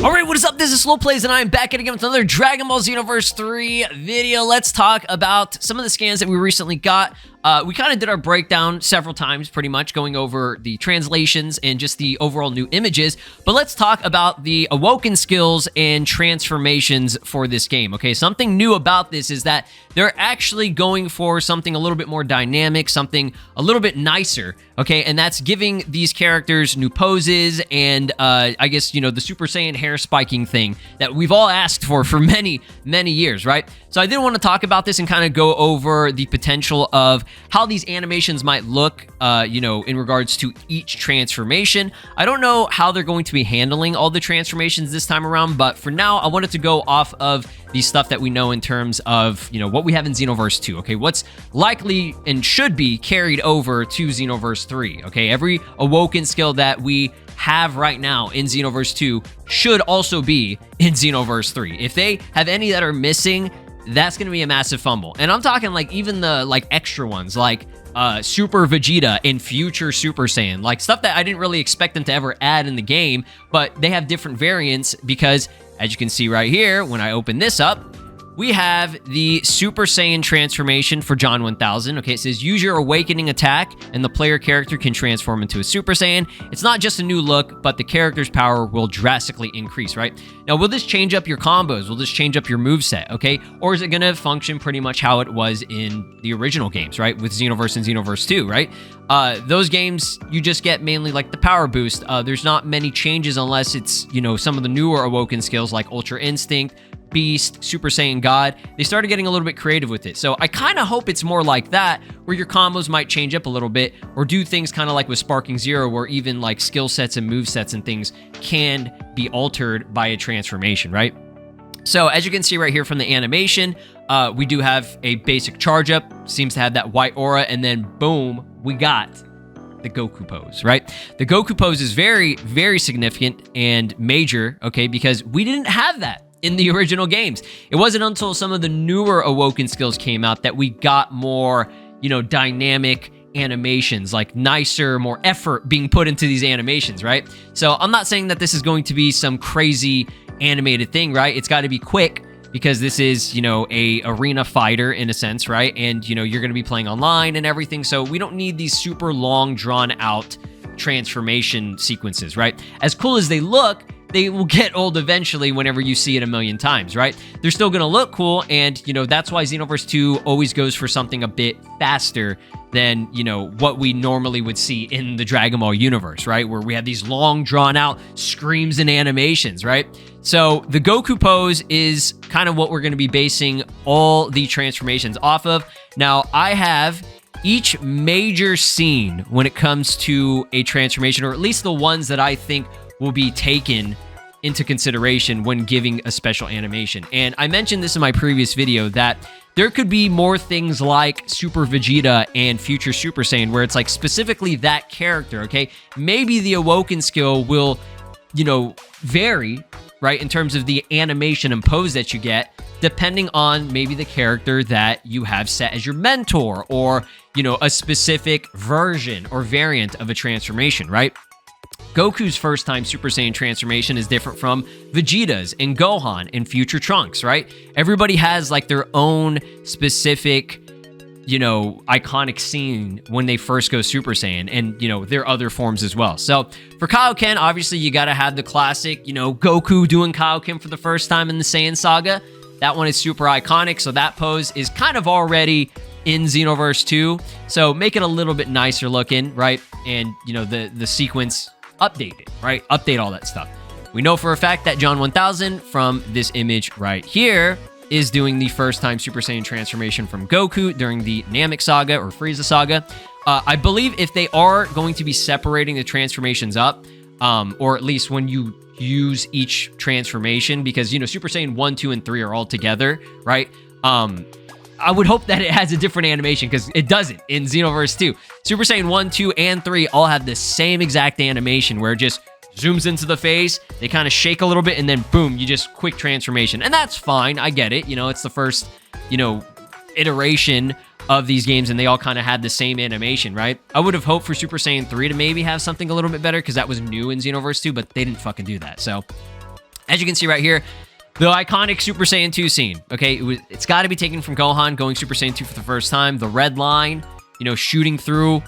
Alright, what is up? This is SLOplays, and I am back again with another Dragon Ball Xenoverse 3 video. Let's talk about some of the scans that we recently got. We kind of did our breakdown several times, pretty much, going over the translations and just the overall new images. But let's talk about the Awoken skills and transformations for this game, okay? Something new about this is that they're actually going for something a little bit more dynamic, something a little bit nicer, okay? And that's giving these characters new poses and, I guess, you know, the Super Saiyan hair spiking thing that we've all asked for many, many years, right? So I did want to talk about this and kind of go over the potential of how these animations might look, you know, in regards to each transformation. I don't know how they're going to be handling all the transformations this time around, but for now, I wanted to go off of the stuff that we know in terms of, you know, what we have in Xenoverse 2, okay? What's likely and should be carried over to Xenoverse 3, okay? Every Awoken skill that we have right now in Xenoverse 2 should also be in Xenoverse 3. If they have any that are missing, that's going to be a massive fumble. And I'm talking like even the like extra ones, like Super Vegeta and Future Super Saiyan, like stuff that I didn't really expect them to ever add in the game, but they have different variants because, as you can see right here, when I open this up, we have the Super Saiyan transformation for John 1000. Okay, it says use your awakening attack and the player character can transform into a Super Saiyan. It's not just a new look, but the character's power will drastically increase, right? Now, will this change up your combos? Will this change up your moveset, okay? Or is it gonna function pretty much how it was in the original games, right? With Xenoverse and Xenoverse 2, right? Those games, you just get mainly like the power boost. There's not many changes unless it's, you know, some of the newer Awoken skills like Ultra Instinct, Beast, Super Saiyan God. They started getting a little bit creative with it. So I kind of hope it's more like that, where your combos might change up a little bit, or do things kind of like with Sparking Zero, where even like skill sets and move sets and things can be altered by a transformation, right? So as you can see right here from the animation, we do have a basic charge up, seems to have that white aura, and then boom, we got the Goku pose, right? The Goku pose is very, very significant and major, okay, because we didn't have that in the original games. It wasn't until some of the newer Awoken skills came out that we got more, you know, dynamic animations, like nicer, more effort being put into these animations, right? So I'm not saying that this is going to be some crazy animated thing, right? It's got to be quick because this is, you know, a arena fighter in a sense, right? And, you know, you're going to be playing online and everything, so we don't need these super long, drawn-out transformation sequences, right? As cool as they look, they will get old eventually whenever you see it a million times, right? They're still going to look cool, and, you know, that's why Xenoverse 2 always goes for something a bit faster than, you know, what we normally would see in the Dragon Ball universe, right? Where we have these long, drawn-out screams and animations, right? So the Goku pose is kind of what we're going to be basing all the transformations off of. Now, I have each major scene when it comes to a transformation, or at least the ones that I think will be taken into consideration when giving a special animation. And I mentioned this in my previous video that there could be more things like Super Vegeta and Future Super Saiyan where it's like specifically that character, okay? Maybe the Awoken skill will, you know, vary, right, in terms of the animation and pose that you get, depending on maybe the character that you have set as your mentor, or, you know, a specific version or variant of a transformation, right? Goku's first time Super Saiyan transformation is different from Vegeta's and Gohan and Future Trunks, right? Everybody has like their own specific, you know, iconic scene when they first go Super Saiyan, and, you know, their other forms as well. So for Kaioken, obviously you got to have the classic, you know, Goku doing Kaioken for the first time in the Saiyan saga. That one is super iconic, so that pose is kind of already in Xenoverse 2. So make it a little bit nicer looking, right? And, you know, the sequence, update it, right? Update all that stuff. We know for a fact that John 1000 from this image right here is doing the first time Super Saiyan transformation from Goku during the Namek saga or Frieza saga. I believe if they are going to be separating the transformations up, or at least when you use each transformation, because, you know, Super Saiyan 1, 2, and 3 are all together, right? I would hope that it has a different animation, because it doesn't in Xenoverse 2. Super Saiyan 1, 2, and 3 all have the same exact animation where it just zooms into the face, they kind of shake a little bit, and then boom, you just quick transformation. And that's fine, I get it. You know, it's the first, you know, iteration of these games, and they all kind of had the same animation, right? I would have hoped for Super Saiyan 3 to maybe have something a little bit better, because that was new in Xenoverse 2, but they didn't fucking do that. So As you can see right here, the iconic Super Saiyan 2 scene, okay? It's got to be taken from Gohan going Super Saiyan 2 for the first time. The red line, you know, shooting through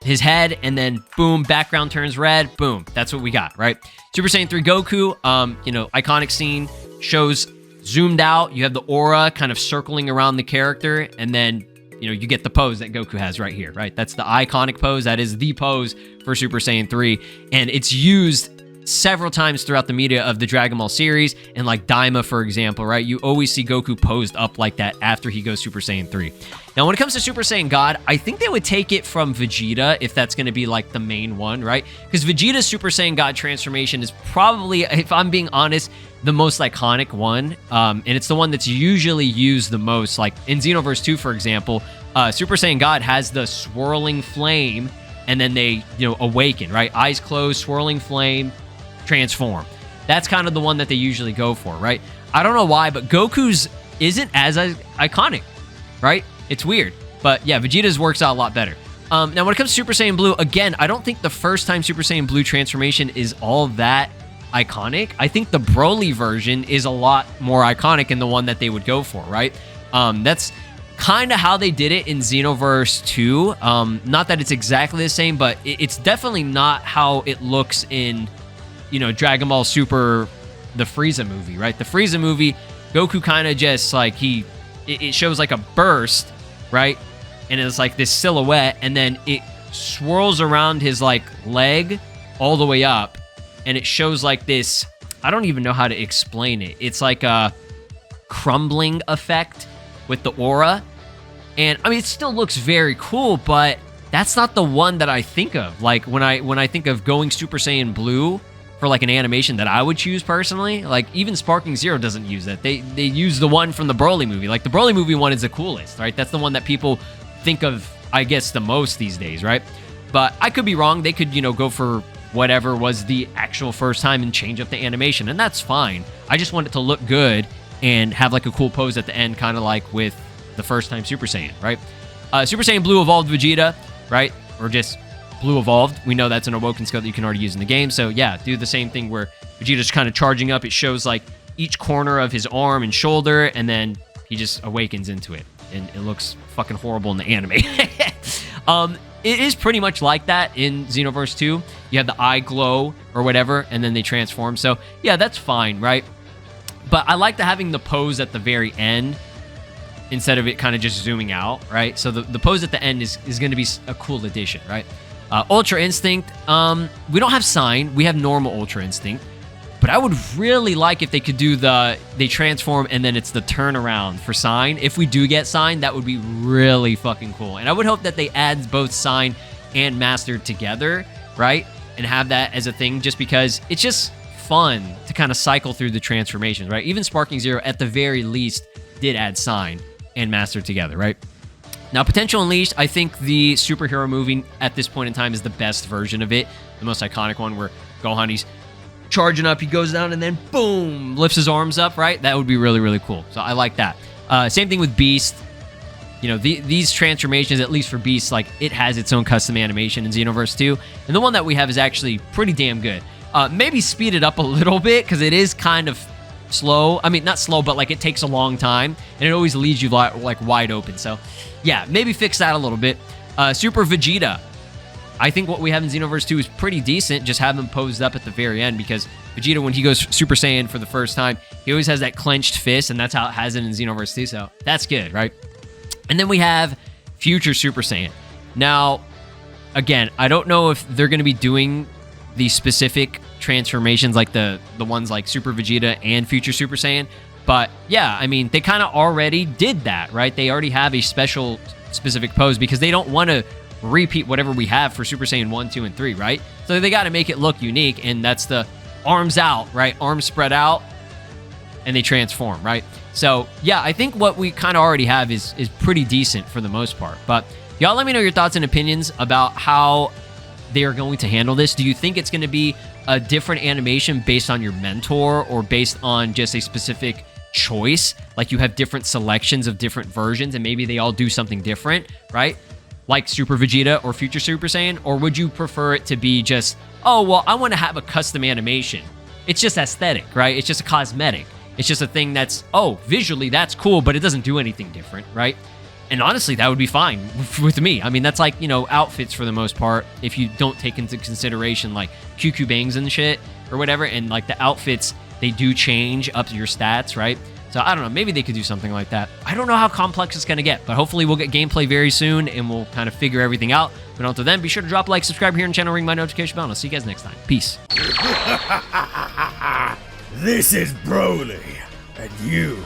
his head, and then boom, background turns red, boom. That's what we got, right? Super Saiyan 3 Goku, you know, iconic scene, shows zoomed out. You have the aura kind of circling around the character, and then, you know, you get the pose that Goku has right here, right? That's the iconic pose. That is the pose for Super Saiyan 3, and it's used several times throughout the media of the Dragon Ball series, and like Daima, for example, right? You always see Goku posed up like that after he goes Super Saiyan 3. Now, when it comes to Super Saiyan God, I think they would take it from Vegeta if that's going to be like the main one, right? Because Vegeta's Super Saiyan God transformation is probably, if I'm being honest, the most iconic one, and it's the one that's usually used the most. Like in Xenoverse 2, for example, Super Saiyan God has the swirling flame, and then they, you know, awaken, right? Eyes closed, swirling flame, transform. That's kind of the one that they usually go for, right? I don't know why, but Goku's isn't as iconic, right? It's weird. But yeah, Vegeta's works out a lot better. Now, when it comes to Super Saiyan Blue, again, I don't think the first time Super Saiyan Blue transformation is all that iconic. I think the Broly version is a lot more iconic and the one that they would go for, right? That's kind of how they did it in Xenoverse 2. Not that it's exactly the same, but it's definitely not how it looks in, you know, Dragon Ball Super, the Frieza movie, right? The Frieza movie, Goku kind of just like it shows like a burst, right? And it's like this silhouette, and then it swirls around his like leg all the way up, and it shows like this, I don't even know how to explain it. It's like a crumbling effect with the aura. And I mean, it still looks very cool, but that's not the one that I think of. Like when I think of going Super Saiyan Blue for like an animation that I would choose personally, like even Sparking Zero doesn't use that. They use the one from the Broly movie. Like the Broly movie one is the coolest, right? That's the one that people think of, I guess, the most these days, right? But I could be wrong. They could, you know, go for whatever was the actual first time and change up the animation, and that's fine. I just want it to look good and have like a cool pose at the end, kind of like with the first time Super Saiyan, right? Super Saiyan Blue evolved Vegeta, right? Or just Blue evolved. We know that's an Awoken skill that you can already use in the game. So yeah, do the same thing where Vegeta's kind of charging up. It shows like each corner of his arm and shoulder, and then he just awakens into it, and it looks fucking horrible in the anime. It is pretty much like that in Xenoverse 2. You have the eye glow or whatever, and then they transform. So yeah, that's fine, right? But I like having the pose at the very end instead of it kind of just zooming out, right? So the pose at the end is going to be a cool addition, right? Ultra Instinct, we don't have Sign. We have normal Ultra Instinct. But I would really like if they could do they transform and then it's the turnaround for Sign. If we do get Sign, that would be really fucking cool. And I would hope that they add both Sign and Master together, right? And have that as a thing, just because it's just fun to kind of cycle through the transformations, right? Even Sparking Zero, at the very least, did add Sign and Master together, right? Now, Potential Unleashed, I think the superhero movie at this point in time is the best version of it. The most iconic one where Gohan, he's charging up, he goes down, and then boom, lifts his arms up, right? That would be really, really cool. So I like that. Same thing with Beast. You know, these transformations, at least for Beast, like it has its own custom animation in Xenoverse 2. And the one that we have is actually pretty damn good. Maybe speed it up a little bit because it is kind of slow. I mean, not slow, but like it takes a long time, and it always leaves you like wide open. So yeah, maybe fix that a little bit. Super Vegeta. I think what we have in Xenoverse 2 is pretty decent. Just have him posed up at the very end, because Vegeta, when he goes Super Saiyan for the first time, he always has that clenched fist, and that's how it has it in Xenoverse 2, so that's good, right? And then we have Future Super Saiyan. Now, again, I don't know if they're going to be doing the specific transformations like the ones like Super Vegeta and Future Super Saiyan, but yeah, I mean, they kind of already did that, right? They already have a specific pose because they don't want to repeat whatever we have for Super Saiyan 1, 2, and 3, right? So they got to make it look unique, and that's the arms out, right? Arms spread out, and they transform, right? So yeah, I think what we kind of already have is pretty decent for the most part. But y'all let me know your thoughts and opinions about how they are going to handle this. Do you think it's going to be a different animation based on your mentor, or based on just a specific choice? Like you have different selections of different versions, and maybe they all do something different, right? Like Super Vegeta or Future Super Saiyan? Or would you prefer it to be just, oh, well, I want to have a custom animation It's just aesthetic, right? It's just a cosmetic. It's just a thing that's, oh, visually that's cool, but it doesn't do anything different, right? And honestly, that would be fine with me. I mean, that's like, you know, outfits for the most part, if you don't take into consideration like QQ bangs and shit or whatever, and like the outfits, they do change up your stats, right? So I don't know, maybe they could do something like that. I don't know how complex it's going to get, but hopefully we'll get gameplay very soon and we'll kind of figure everything out. But until then, be sure to drop a like, subscribe here on the channel, ring my notification bell, and I'll see you guys next time. Peace. This is Broly, and you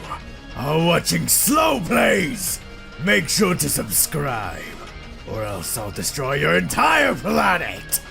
are watching SLOplays. Make sure to subscribe, or else I'll destroy your entire planet.